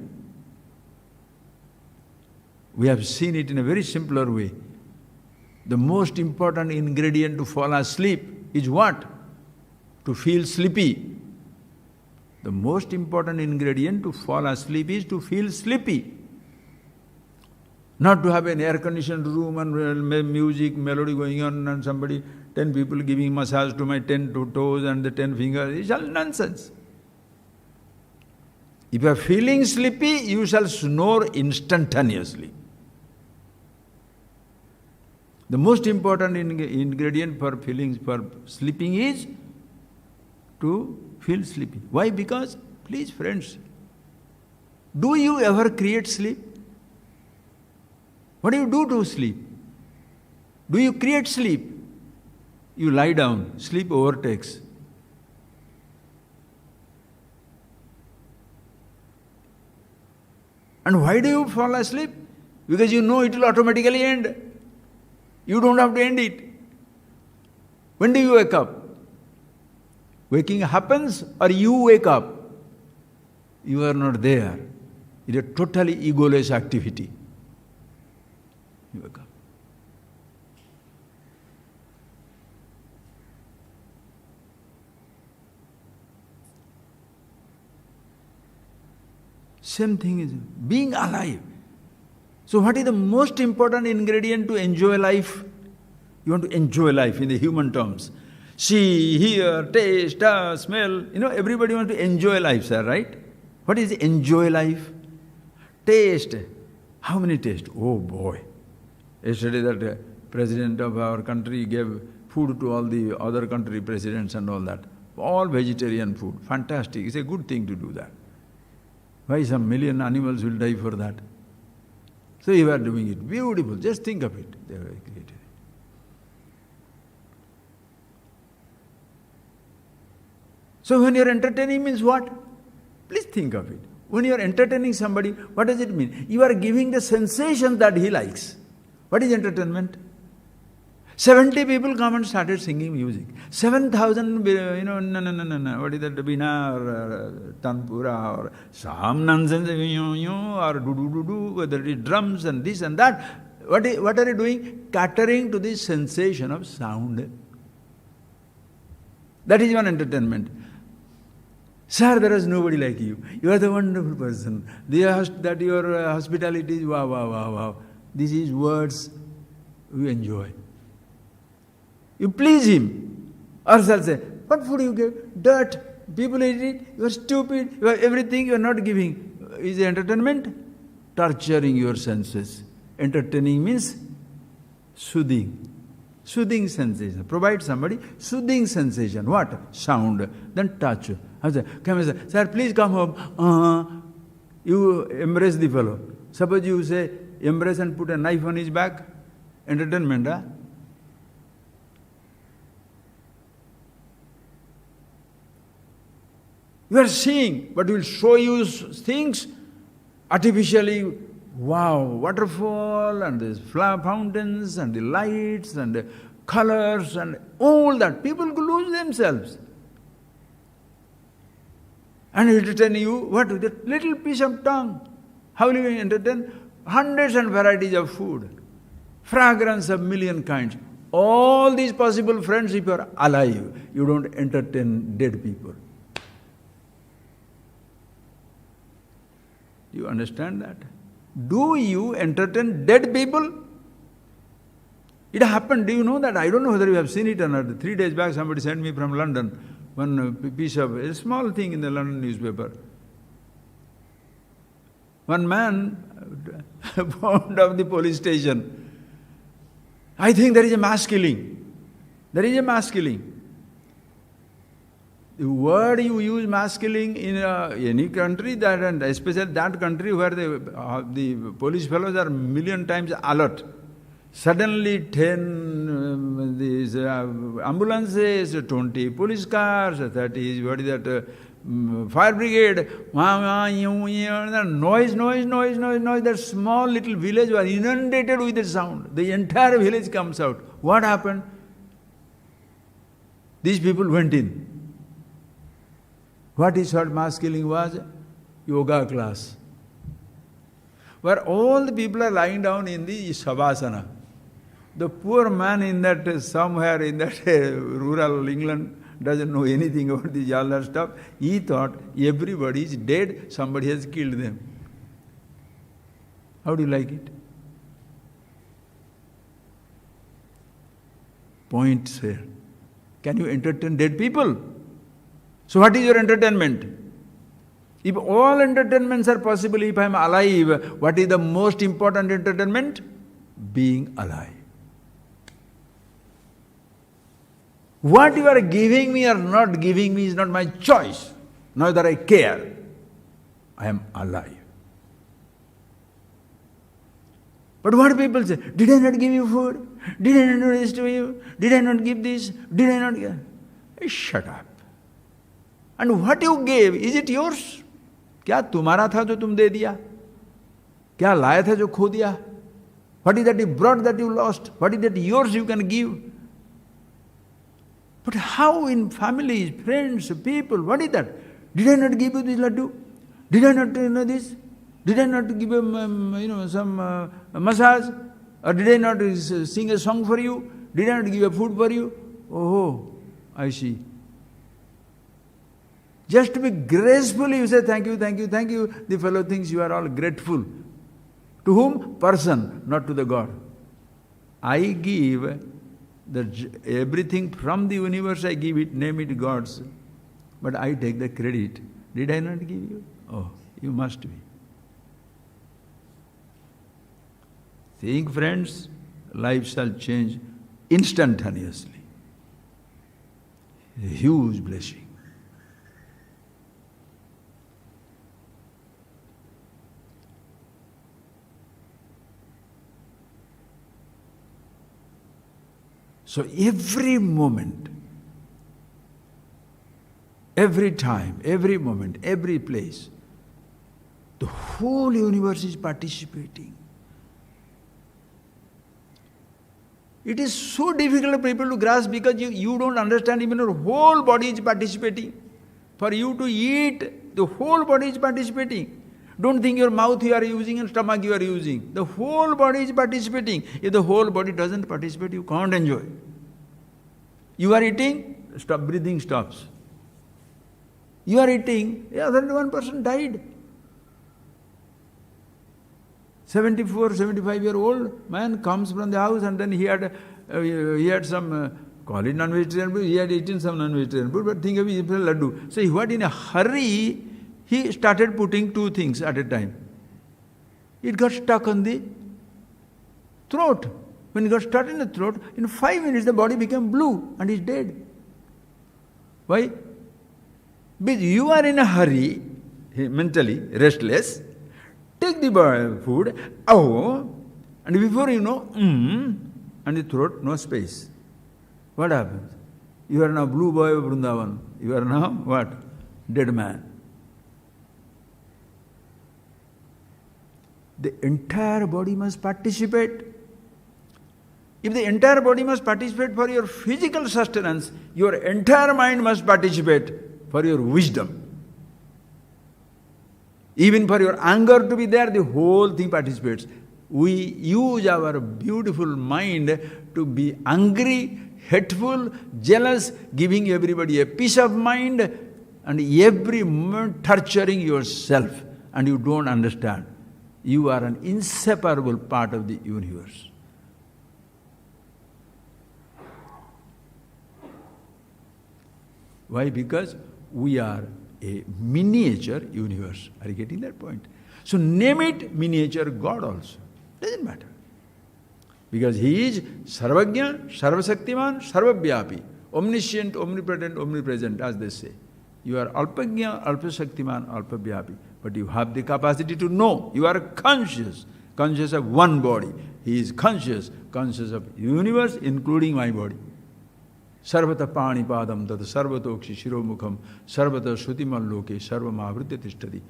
We have seen it in a very simpler way. The most important ingredient to fall asleep is what? To feel sleepy. The most important ingredient to fall asleep is to feel sleepy. Not to have an air-conditioned room and music, melody going on and 10 people giving massage to my 10 toes and the 10 fingers. It's all nonsense. If you are feeling sleepy, you shall snore instantaneously. The most important ingredient for sleeping is to feel sleepy. Why? Because, please friends, do you ever create sleep? What do you do to sleep? Do you create sleep? You lie down, sleep overtakes. And why do you fall asleep? Because you know it will automatically end. You don't have to end it. When do you wake up? Waking happens or you wake up? You are not there. It is a totally egoless activity. You wake up. Same thing is being alive. So what is the most important ingredient to enjoy life? You want to enjoy life in the human terms. See, hear, taste, touch, smell. Everybody wants to enjoy life, sir, right? What is enjoy life? Taste. How many taste? Oh boy. Yesterday that president of our country gave food to all the other country presidents and all that. All vegetarian food. Fantastic. It's a good thing to do that. Why some million animals will die for that? So you are doing it. Beautiful. Just think of it. They have created it. So when you are entertaining means what? Please think of it. When you are entertaining somebody, what does it mean? You are giving the sensation that he likes. What is entertainment? 70 people come and started singing music. 7,000, no. What is that, Bina or Tanpura or some nonsense, or do, whether it is drums and this and that. What are you doing? Catering to the sensation of sound. That is one entertainment. Sir, there is nobody like you. You are the wonderful person. That your hospitality is wow, wow, wow, wow. This is words we enjoy. You please him. Or shall say, what food you give? Dirt. People eat it. You are stupid. You are everything you are not giving. Is it entertainment? Torturing your senses. Entertaining means soothing. Soothing sensation. Provide somebody soothing sensation. What? Sound. Then touch. Come and say, sir, please come home. You embrace the fellow. Suppose you say, embrace and put a knife on his back. Entertainment, huh? You are seeing, but we will show you things artificially. Wow, waterfall and the fountains and the lights and the colors and all that. People lose themselves. And entertain you, what? With a little piece of tongue. How will you entertain? Hundreds and varieties of food. Fragrance of million kinds. All these possible friends, if you are alive, you don't entertain dead people. Do you understand that? Do you entertain dead people? It happened, do you know that? I don't know whether you have seen it or not. 3 days back somebody sent me from London one piece of, a small thing in the London newspaper. One man found of the police station. I think there is a mass killing. There is a mass killing. The word you use, mass killing, in any country, that, and especially that country where the police fellows are million times alert. Suddenly 10 these ambulances, 20 police cars, 30, what is that, fire brigade, noise, that small little village was inundated with the sound. The entire village comes out. What happened? These people went in. What he thought mass killing was? Yoga class. Where all the people are lying down in the Shavasana. The poor man in that, somewhere in that rural England, doesn't know anything about this all that stuff. He thought everybody is dead, somebody has killed them. How do you like it? Point here. Can you entertain dead people? So what is your entertainment? If all entertainments are possible, if I am alive, what is the most important entertainment? Being alive. What you are giving me or not giving me is not my choice. Neither I care. I am alive. But what people say, did I not give you food? Did I not do this to you? Did I not give this? Did I not give? Shut up. And what you gave, is it yours? क्या तुम्हारा था जो तुम दे दिया? क्या लाया था जो खो दिया? What is that you brought that you lost? What is that yours you can give? But how in families, friends, people, what is that? Did I not give you this laddu? Did I not know this? Did I not give you some massage? Or did I not sing a song for you? Did I not give a food for you? Oh, I see. Just to be gracefully, you say thank you, thank you, thank you. The fellow thinks you are all grateful. To whom? Person, not to the God. I give everything from the universe, I give it, name it God's. But I take the credit. Did I not give you? Oh, you must be. Think, friends, life shall change instantaneously. A huge blessing. So every moment, every time, every moment, every place, the whole universe is participating. It is so difficult for people to grasp because you don't understand even your whole body is participating. For you to eat, the whole body is participating. Don't think your mouth you are using and stomach you are using. The whole body is participating. If the whole body doesn't participate, you can't enjoy. You are eating, stop, breathing stops. You are eating, suddenly one person died. 74, 75-year-old man comes from the house and then he had some, call it non-vegetarian food, he had eaten some non-vegetarian food, but think of it, he felt laddu. So what in a hurry, he started putting two things at a time. It got stuck on the throat. When it got stuck in the throat, in 5 minutes the body became blue and is dead. Why? Because you are in a hurry, mentally restless, take the food, and before you know, and the throat, no space. What happens? You are now blue boy of Vrindavan. You are now what? Dead man. The entire body must participate. If the entire body must participate for your physical sustenance, your entire mind must participate for your wisdom. Even for your anger to be there, the whole thing participates. We use our beautiful mind to be angry, hateful, jealous, giving everybody a peace of mind, and every moment torturing yourself, and you don't understand. You are an inseparable part of the universe. Why? Because we are a miniature universe. Are you getting that point? So name it miniature God also. Doesn't matter. Because He is Sarvajna, Sarvasaktiman, Sarvavyapi. Omniscient, omnipotent, omnipresent, as they say. You are Alpajna, Alpasaktiman, Alpavyapi. But you have the capacity to know. You are conscious. Conscious of one body. He is conscious. Conscious of universe, including my body. Sarvata panipadam tat sarvatokshi shiromukham sarvata shrutimam loke sarvamavritya tishtati.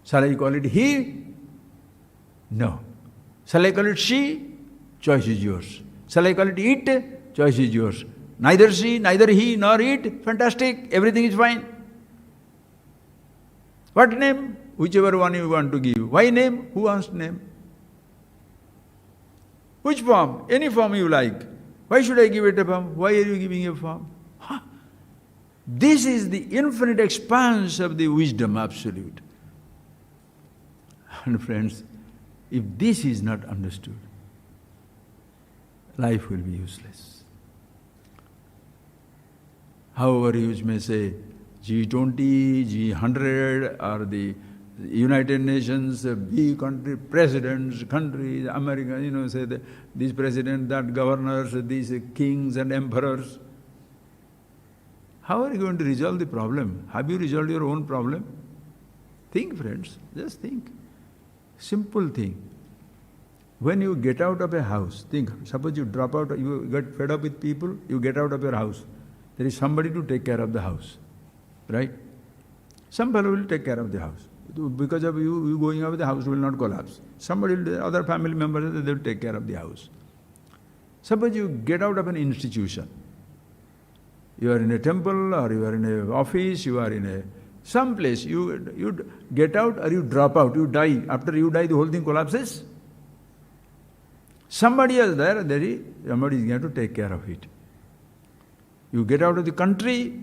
Shall I call it he? No. Shall I call it she? Choice is yours. Shall I call it it? Choice is yours. Neither she, neither he, nor it. Fantastic. Everything is fine. What name? Whichever one you want to give. Why name? Who wants name? Which form? Any form you like. Why should I give it a form? Why are you giving a form? This is the infinite expanse of the wisdom absolute. And friends, if this is not understood, life will be useless. However, you may say G20, G100 or the United Nations, big country, presidents, countries, America, say that this president, that governors, these kings and emperors. How are you going to resolve the problem? Have you resolved your own problem? Think, friends, just think. Simple thing. When you get out of a house, think, suppose you drop out, you get fed up with people, you get out of your house. There is somebody to take care of the house, right? Some fellow will take care of the house. Because of you going out, the house will not collapse. Somebody, other family members, they will take care of the house. Suppose you get out of an institution. You are in a temple, or you are in an office, you are in some place. You get out or you drop out, you die. After you die, the whole thing collapses. Somebody else somebody is going to take care of it. You get out of the country,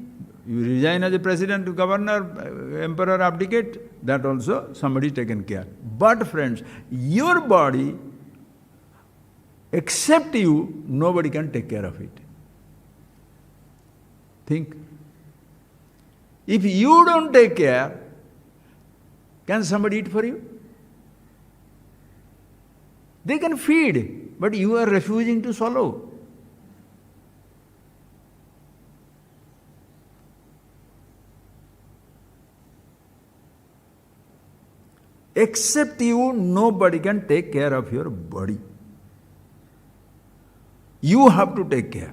You resign as a president, governor, emperor, abdicate, that also somebody taken care. But friends, your body, except you, nobody can take care of it. Think. If you don't take care, can somebody eat for you? They can feed, but you are refusing to swallow. Except you, nobody can take care of your body. You have to take care.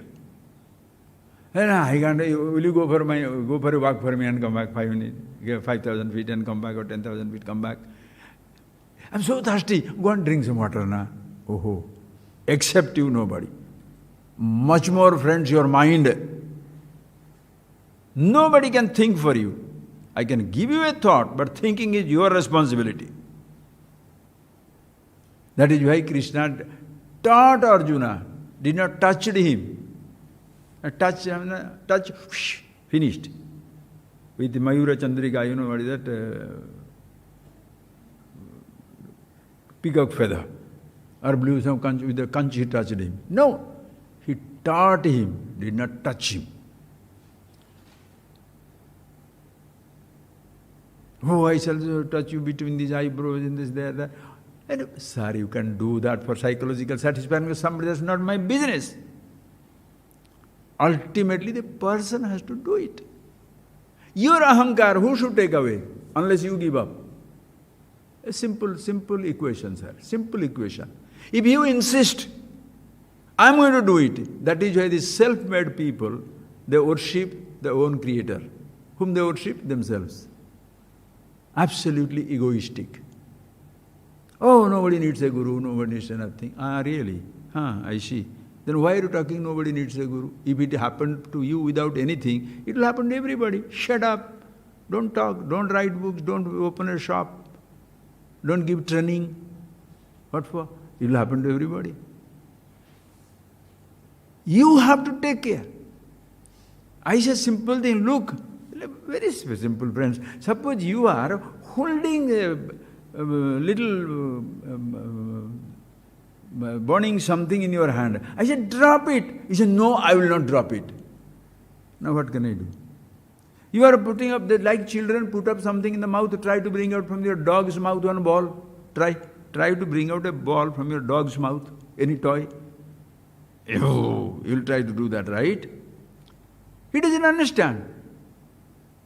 And I can't, will you go for a walk for me and come back 5 minutes, 5,000 feet and come back, or 10,000 feet, come back. I'm so thirsty, go and drink some water now. Oh, except you, nobody. Much more, friends, your mind. Nobody can think for you. I can give you a thought, but thinking is your responsibility. That is why Krishna taught Arjuna, did not touch him. Touch, whoosh, finished. With the Mayura Chandrika, you know what is that? Peacock feather. Or blew some conch, with the conch he touched him. No, he taught him, did not touch him. Oh, I shall touch you between these eyebrows and this, there, that. And, sir, you can do that for psychological satisfaction with somebody, that's not my business. Ultimately, the person has to do it. Your ahankar, who should take away? Unless you give up. A simple equation, sir. Simple equation. If you insist, I'm going to do it, that is why these self-made people, they worship their own creator. Whom they worship? Themselves. Absolutely egoistic. Oh, nobody needs a guru, nobody needs nothing. Ah, really? I see. Then why are you talking nobody needs a guru? If it happened to you without anything, it will happen to everybody. Shut up. Don't talk. Don't write books. Don't open a shop. Don't give training. What for? It will happen to everybody. You have to take care. I say simple thing. Look, very simple, friends. Suppose you are holding a little burning something in your hand. I said, drop it. He said, no, I will not drop it. Now what can I do? You are putting up, like children put up something in the mouth, try to bring out from your dog's mouth one ball. Try to bring out a ball from your dog's mouth, any toy. Oh, you'll try to do that, right? He doesn't understand.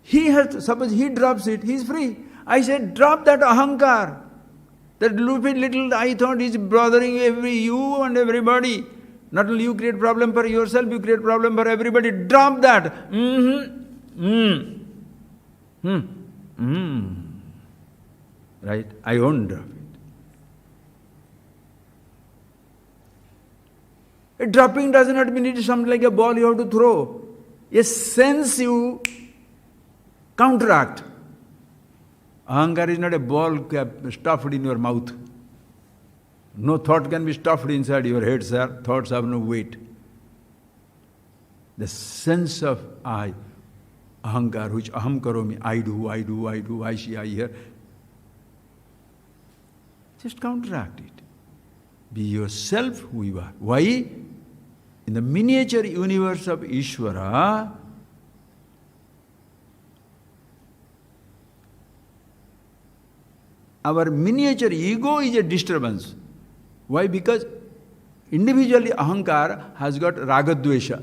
He has to, suppose he drops it, he is free. I said, drop that ahankar. That little I thought is bothering you and everybody. Not only you create problem for yourself, you create problem for everybody. Drop that. Right? I won't drop it. A dropping does not mean it is something like a ball you have to throw. A sense you counteract. Ahankar is not a ball stuffed in your mouth. No thought can be stuffed inside your head, sir. Thoughts have no weight. The sense of I, ahankar, which aham karomi, I do, I see, I hear. Just counteract it. Be yourself who you are. Why? In the miniature universe of Ishvara, our miniature ego is a disturbance. Why? Because individually ahankara has got ragadvesha,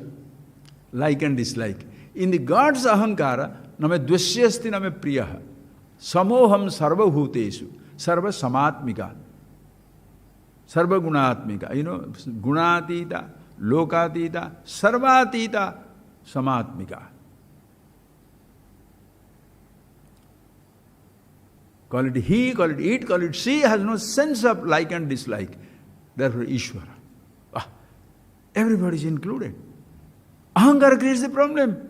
like and dislike. In the God's ahankara, name dveshyasti name priyaha, samoham sarva bhutesu, sarva samatmika, sarva gunatmika. You know, gunatita, lokatita, sarvatita, samatmika. Call it he, call it it, call it she, has no sense of like and dislike. Therefore, Ishvara. Everybody is included. Ahankara creates the problem.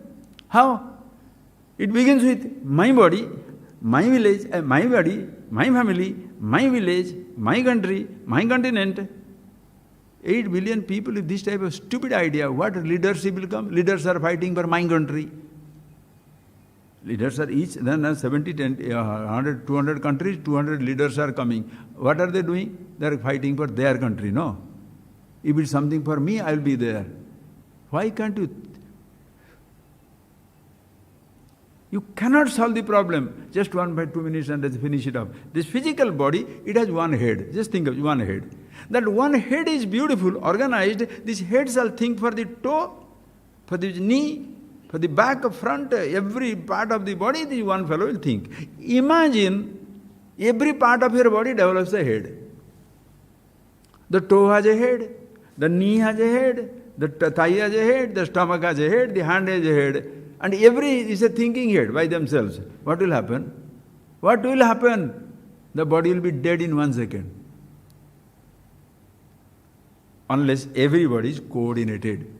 How? It begins with my body, my village, my body, my family, my village, my country, my continent. 8 billion people with this type of stupid idea, what leadership will come? Leaders are fighting for my country. Leaders are each, then 70, 10, 100, 200 countries, 200 leaders are coming. What are they doing? They are fighting for their country, no? If it's something for me, I'll be there. Why can't you? You cannot solve the problem just 1 by 2 minutes and just finish it up. This physical body, it has one head. Just think of one head. That one head is beautiful, organized. These heads shall think for the toe, for the knee, for the back, front, every part of the body, the one fellow will think. Imagine every part of your body develops a head. The toe has a head, the knee has a head, the thigh has a head, the stomach has a head, the hand has a head. And every is a thinking head by themselves. What will happen? What will happen? The body will be dead in 1 second. Unless everybody is coordinated.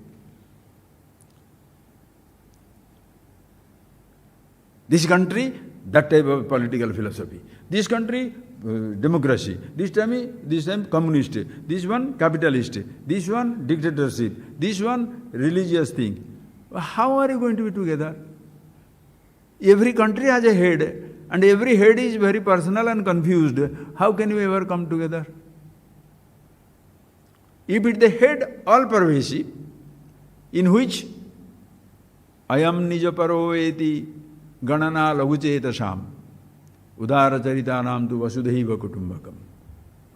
This country, that type of political philosophy. This country, democracy. This time communist. This one capitalist. This one dictatorship. This one religious thing. How are you going to be together? Every country has a head, and every head is very personal and confused. How can you ever come together? If it is the head all-pervasive, in which ayam nija paroveti ganana laguchetasam udara charitanam tu vasudhaiva kutumbakam.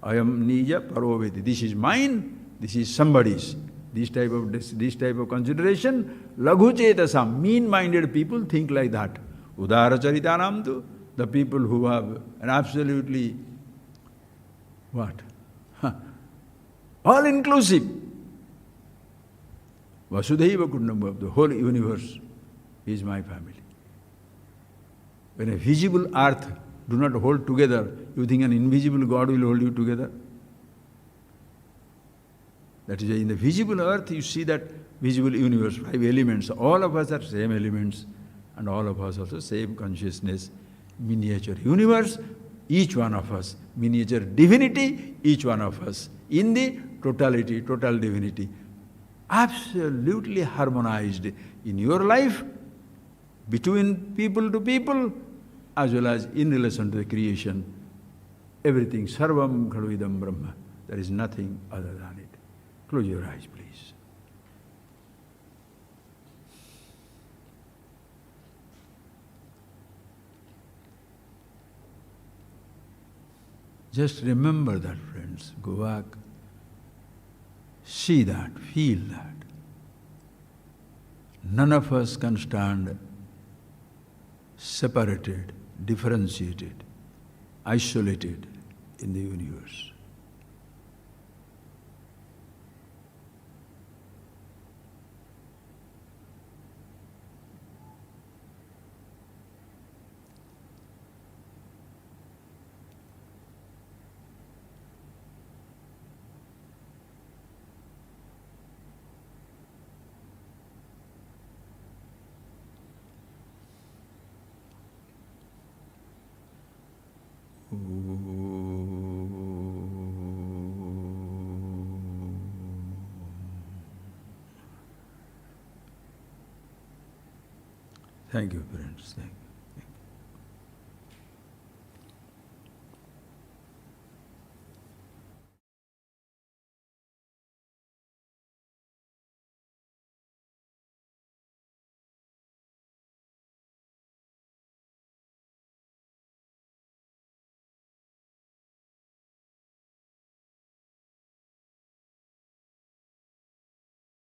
Ayam nija paroveti. This is mine, this is somebody's. This type of consideration, laghu chetasam, mean-minded people think like that. Udara charitanam tu, the people who have an absolutely, what? All-inclusive. Vasudhaiva kutumbakam, the whole universe is my family. When a visible earth do not hold together, you think an invisible God will hold you together? That is why in the visible earth you see that visible universe, 5 elements. All of us are same elements and all of us also same consciousness. Miniature universe, each one of us. Miniature divinity, each one of us. In the totality, total divinity. Absolutely harmonized in your life, between people to people, as well as in relation to the creation. Everything, sarvam khaluidam brahma. There is nothing other than it. Close your eyes, please. Just remember that, friends. Go back. See that, feel that. None of us can stand separated, differentiated, isolated in the universe. Thank you, friends. Thank you.